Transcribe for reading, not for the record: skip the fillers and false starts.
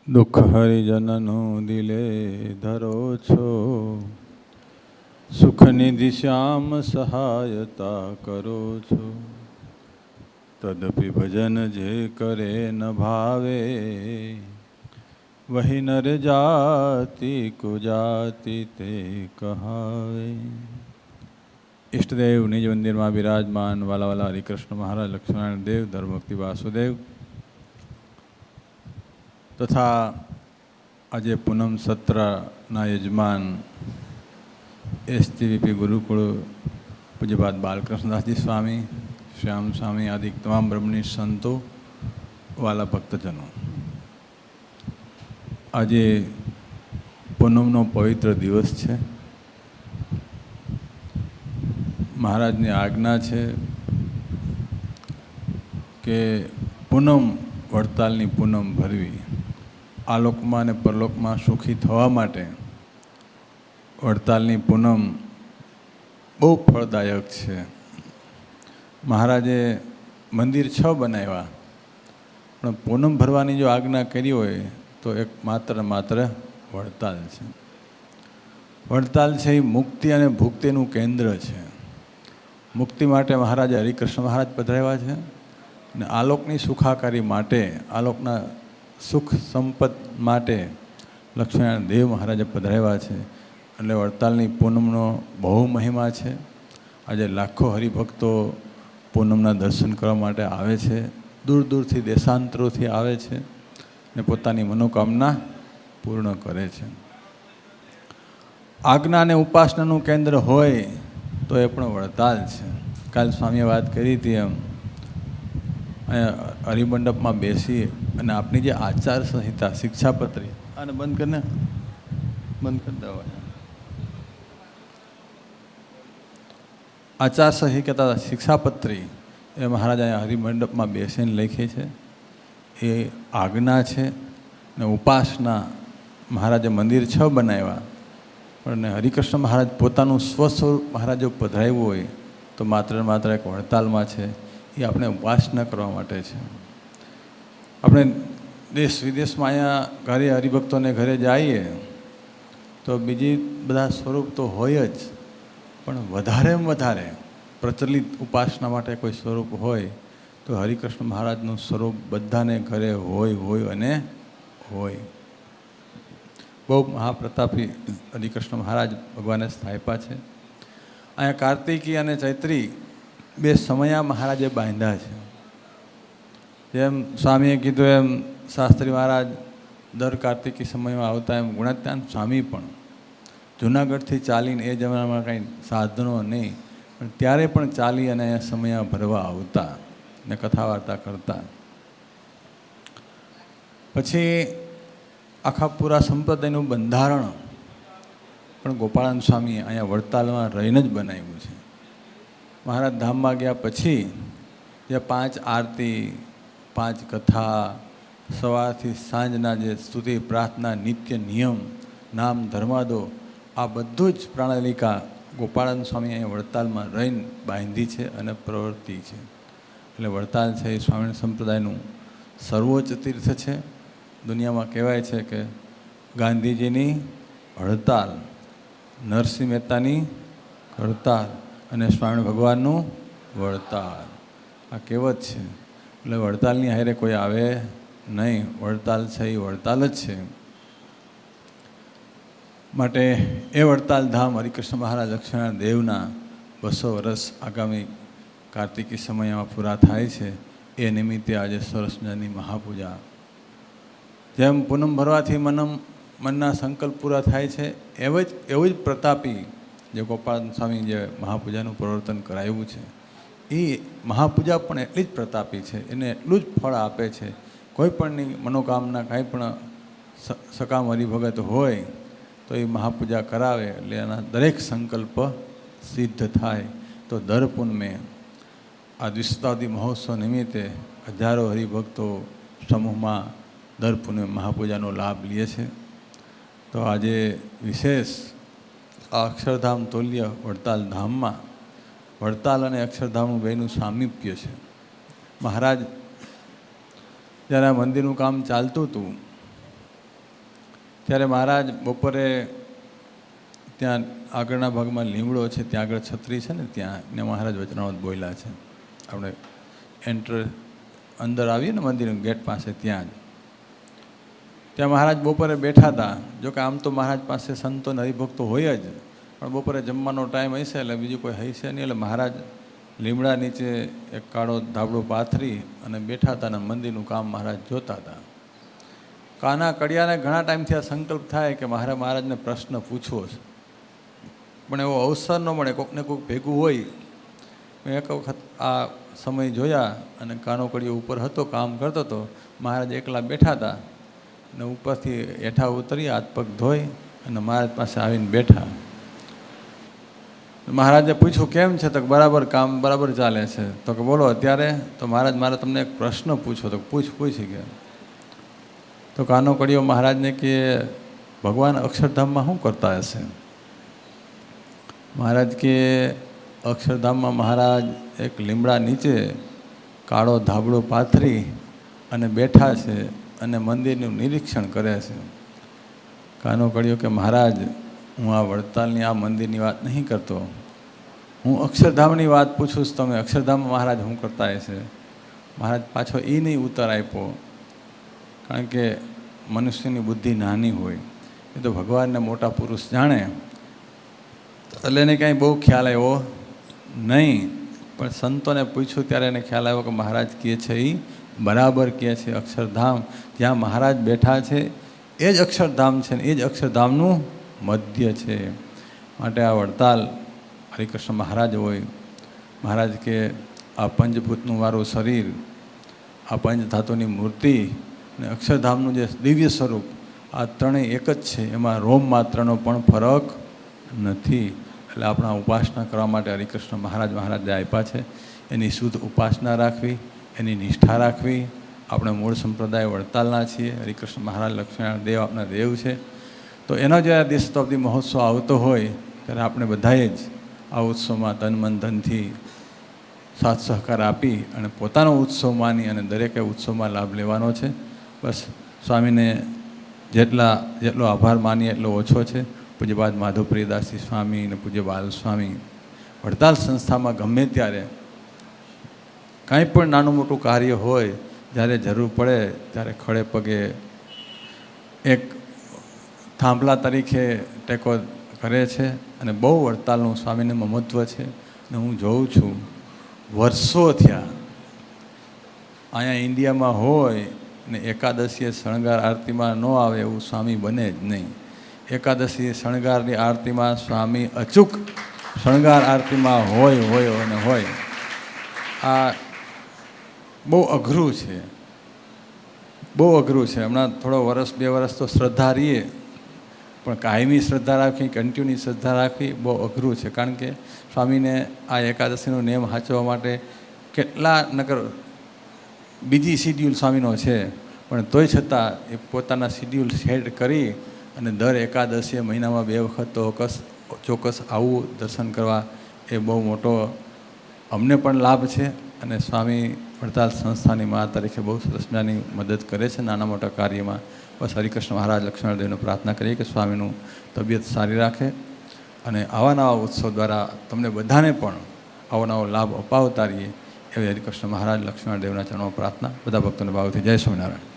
દુઃખ હરિજનનું દિલે ધરો છો, સુખની દિશામ સહાયતા કરો છો. તદપિ ભજન જે કરે ન ભાવે, વહી નર જાતિ કુજાતિ તે કહાવે. ઈષ્ટદેવ નિજ મંદિરમાં બિરાજમાન વાલા વાલા હરિકૃષ્ણ મહારાજ લક્ષ્મણ દેવ ધર્મભક્તિ વાસુદેવ તથા આજે પૂનમ સત્રના યજમાન એસજીવીપી ગુરુકુળ પૂજ્યપાદ બાલકૃષ્ણદાસજી સ્વામી, શ્યામ સ્વામી આદિ તમામ બ્રહ્મણી સંતો, વાલા ભક્તજનો, આજે પૂનમનો પવિત્ર દિવસ છે. મહારાજની આજ્ઞા છે કે પૂનમ વડતાલની પૂનમ ભરવી, આલોકમાં અને પરલોકમાં સુખી થવા માટે વડતાલની પૂનમ બહુ ફળદાયક છે. મહારાજે મંદિર 6 બનાવ્યા, પણ પૂનમ ભરવાની જો આજ્ઞા કરી હોય તો એક માત્ર વડતાલ છે. વડતાલ છે એ મુક્તિ અને ભુક્તિનું કેન્દ્ર છે. મુક્તિ માટે મહારાજે હરિકૃષ્ણ મહારાજ પધરાવ્યા છે અને આલોકની સુખાકારી માટે, આલોકના સુખ સંપત માટે લક્ષ્મણ દેવ મહારાજે પધરાવ્યા છે. એટલે વડતાલની પૂનમનો બહુ મહિમા છે. આજે લાખો હરિભક્તો પૂનમના દર્શન કરવા માટે આવે છે, દૂર દૂરથી દેશાંતરોથી આવે છે અને પોતાની મનોકામના પૂર્ણ કરે છે. આજ્ઞા અને ઉપાસનાનું કેન્દ્ર હોય તો એ પણ વડતાલ છે. કાલ સ્વામીએ વાત કરી હતી એમ, અહીંયા હરિમંડપમાં બેસી અને આપની જે આચાર સંહિતા શિક્ષાપત્રી, આને બંધ કરીને બંધ કરી દો. આચાર સંહિતા શિક્ષાપત્રી એ મહારાજ અહીંયા હરિમંડપમાં બેસીને લખી છે. એ આજ્ઞા છે ને ઉપાસના. મહારાજે મંદિર 6 બનાવ્યા, પણ હરિકૃષ્ણ મહારાજ પોતાનું સ્વસ્વરૂપ મહારાજો પધરાવ્યું હોય તો માત્ર એક વડતાલમાં છે. એ આપણે ઉપાસના કરવા માટે છે. આપણે દેશ વિદેશમાં અહીંયા ઘરે હરિભક્તોને ઘરે જઈએ તો બીજી બધા સ્વરૂપ તો હોય જ, પણ વધારેમાં વધારે પ્રચલિત ઉપાસના માટે કોઈ સ્વરૂપ હોય તો હરિકૃષ્ણ મહારાજનું સ્વરૂપ બધાને ઘરે હોય અને હોય. બહુ મહાપ્રતાપી હરિકૃષ્ણ મહારાજ ભગવાને સ્થાપ્યા છે. અહીંયા કાર્તિકી અને ચૈત્રી 2 સમયા મહારાજે બાંધ્યા છે. જેમ સ્વામીએ કીધું એમ શાસ્ત્રી મહારાજ દર કાર્તિકી સમયમાં આવતા, એમ ગુણાત્યાન સ્વામી પણ જૂનાગઢથી ચાલીને, એ જમાનામાં કંઈ સાધનો નહીં, પણ ત્યારે પણ ચાલી અને સમયા ભરવા આવતા ને કથા વાર્તા કરતા. પછી આખા પૂરા સંપ્રદાયનું બંધારણ પણ ગોપાળાન સ્વામીએ અહીંયા વડતાલમાં રહીને જ બનાવ્યું છે. મહારાજ ધામમાં ગયા પછી જે 5 આરતી, 5 કથા, સવારથી સાંજના જે સ્તુતિ પ્રાર્થના નિત્ય નિયમ, નામ ધર્માદો, આ બધું જ પ્રણાલિકા ગોપાળાન સ્વામી અહીંયા વડતાલમાં રહીને બાંધી છે અને પ્રવૃત્તિ છે. એટલે વડતાલ છે એ સ્વામિનારાયણ સંપ્રદાયનું સર્વોચ્ચ તીર્થ છે. દુનિયામાં કહેવાય છે કે ગાંધીજીની હડતાલ, નરસિંહ મહેતાની હડતાલ અને સ્વામી ભગવાનનું વડતાલ, આ કહેવત છે. એટલે વડતાલની હારે કોઈ આવે નહીં. વડતાલ છે એ વડતાલ જ છે. માટે એ વડતાલ ધામ હરિકૃષ્ણ મહારાજ લક્ષ્મણ દેવના 200 વર્ષ આગામી કાર્તિકી સમયમાં પૂરા થાય છે. એ નિમિત્તે આજે સરસ મજાની મહાપૂજા. જેમ પૂનમ ભરવાથી મનના સંકલ્પ પૂરા થાય છે, એવું જ પ્રતાપી જે ગોપાલ સ્વામી જે મહાપૂજાનું પ્રવર્તન કરાવ્યું છે, એ મહાપૂજા પણ એટલી જ પ્રતાપી છે. એને એટલું જ ફળ આપે છે. કોઈ પણની મનોકામના કાંઈ પણ સકામ હરિભગત હોય તો એ મહાપૂજા કરાવે એટલે એના દરેક સંકલ્પ સિદ્ધ થાય. તો દર પૂનમે આ દ્વિશતાબ્દી મહોત્સવ નિમિત્તે હજારો હરિભક્તો સમૂહમાં દર પૂનમે મહાપૂજાનો લાભ લે છે. તો આજે વિશેષ આ અક્ષરધામ તુલ્ય વડતાલ ધામમાં, વડતાલ અને અક્ષરધામનું બેનું સામીપ્ય છે. મહારાજ જ્યારે આ મંદિરનું કામ ચાલતું હતું ત્યારે મહારાજ બપોરે ત્યાં આગળના ભાગમાં લીમડો છે, ત્યાં આગળ છત્રી છે ને, ત્યાં ને મહારાજ વચનામૃત બોલ્યા છે. આપણે અંદર આવીએ ને મંદિર ગેટ પાસે ત્યાં મહારાજ બપોરે બેઠા હતા. જોકે આમ તો મહારાજ પાસે સંતો હરિભક્તો હોય જ, પણ બપોરે જમવાનો ટાઈમ હશે એટલે બીજું કોઈ હશે નહીં, એટલે મહારાજ લીમડા નીચે એક કાળો ધાબળો પાથરી અને બેઠા હતા અને મંદિરનું કામ મહારાજ જોતા હતા. કાના કડિયાને ઘણા ટાઈમથી આ સંકલ્પ થાય કે મારે મહારાજને પ્રશ્ન પૂછવો છે, પણ એવો અવસર ન મળે. કોઈકને કોઈક ભેગું હોય. મેં એક વખત આ સમય જોયા અને કાનો કડિયો ઉપર હતો, કામ કરતો હતો. મહારાજ એકલા બેઠા હતા અને ઉપરથી હેઠા ઉતરી હાથ પગ ધોઈ અને મહારાજ પાસે આવીને બેઠા. મહારાજે પૂછ્યું કેમ છે? તો બરાબર, કામ બરાબર ચાલે છે. તો કે બોલો અત્યારે. તો મહારાજ મારે તમને એક પ્રશ્ન પૂછો. તો પૂછી ગયા. તો કાનો કડિયો મહારાજને કે ભગવાન અક્ષરધામમાં શું કરતા હશે? મહારાજ કે અક્ષરધામમાં મહારાજ એક લીમડા નીચે કાળો ધાબળો પાથરી અને બેઠા છે અને મંદિરનું નિરીક્ષણ કરે છે. કાનો કડિયો કે મહારાજ, હું આ વડતાલની આ મંદિરની વાત નહીં કરતો, હું અક્ષરધામની વાત પૂછું છું. તમે અક્ષરધામમાં મહારાજ શું કરતા હશે? મહારાજ પાછો એ નહીં ઉત્તર આપ્યો, કારણ કે મનુષ્યની બુદ્ધિ નાની હોય, એ તો ભગવાનને મોટા પુરુષ જાણે, એટલે એને કાંઈ બહુ ખ્યાલ આવ્યો નહીં. પણ સંતોને પૂછ્યું ત્યારે એને ખ્યાલ આવ્યો કે મહારાજ કહે છે એ બરાબર કહે છે. અક્ષરધામ જ્યાં મહારાજ બેઠા છે એ જ અક્ષરધામ છે ને એ જ અક્ષરધામનું મધ્ય છે. માટે આ વડતાલ હરિકૃષ્ણ મહારાજ હોય, મહારાજ કે આ પંચભૂતનું મારું શરીર, આ પંચ ધાતુની મૂર્તિ ને અક્ષરધામનું જે દિવ્ય સ્વરૂપ, આ ત્રણેય એક જ છે. એમાં રોમ માત્રનો પણ ફરક નથી. એટલે આપણા ઉપાસના કરવા માટે હરિકૃષ્ણ મહારાજે આપ્યા છે. એની શુદ્ધ ઉપાસના રાખવી, એની નિષ્ઠા રાખવી. આપણે મૂળ સંપ્રદાય વડતાલના છીએ. હરિકૃષ્ણ મહારાજ લક્ષ્મીનારાયણ દેવ આપણા દેવ છે. તો એનો જ્યારે દેશતાબ્દી મહોત્સવ આવતો હોય ત્યારે આપણે બધાએ જ આ ઉત્સવમાં તન મન ધનથી સાથ સહકાર આપી અને પોતાનો ઉત્સવ માની અને દરેકે ઉત્સવમાં લાભ લેવાનો છે. બસ સ્વામીને જેટલો આભાર માનીએ એટલો ઓછો છે. પૂજ્યપાદ માધવપ્રિયદાસજી સ્વામી અને પૂજ્ય બાલ સ્વામી વડતાલ સંસ્થામાં ગમે ત્યારે કાંઈ પણ નાનું મોટું કાર્ય હોય, જ્યારે જરૂર પડે ત્યારે ખડે પગે એક થાંભલા તરીકે ટેકો કરે છે. અને બહુ વડતાલનું સ્વામીને મહત્ત્વ છે. અને હું જોઉં છું વર્ષો થયા અહીંયા ઇન્ડિયામાં હોય ને એકાદશીએ શણગાર આરતીમાં ન આવે એવું સ્વામી બને જ નહીં. એકાદશી શણગારની આરતીમાં સ્વામી અચૂક શણગાર આરતીમાં હોય અને હોય. આ બહુ અઘરું છે, બહુ અઘરું છે. હમણાં થોડો વર્ષ 2 વર્ષ તો શ્રદ્ધા રહીએ, પણ કાયમી શ્રદ્ધા રાખવી, કન્ટિન્યુ શ્રદ્ધા રાખવી બહુ અઘરું છે. કારણ કે સ્વામીને આ એકાદશીનો નિયમ સાચવવા માટે કેટલા નકર બીજી શિડ્યુલ સ્વામીનો છે, પણ તોય છતાં એ પોતાના શિડ્યુલ સેટ કરી અને દર એકાદશીએ મહિનામાં 2 વખત તો ચોક્કસ આવું દર્શન કરવા એ બહુ મોટો અમને પણ લાભ છે. અને સ્વામી વડતાલ સંસ્થાની મા તરીકે બહુ સરસ મજાની મદદ કરે છે નાના મોટા કાર્યમાં. બસ હરિકૃષ્ણ મહારાજ લક્ષ્મણદેવને પ્રાર્થના કરીએ કે સ્વામીનું તબિયત સારી રાખે અને આવા નવા ઉત્સવ દ્વારા તમને બધાને પણ આવો નવો લાભ અપાવતા રહીએ એવી હરિકૃષ્ણ મહારાજ લક્ષ્મણદેવના ચરણોમાં પ્રાર્થના. બધા ભક્તોને ભાવથી જય સ્વામિનારાયણ.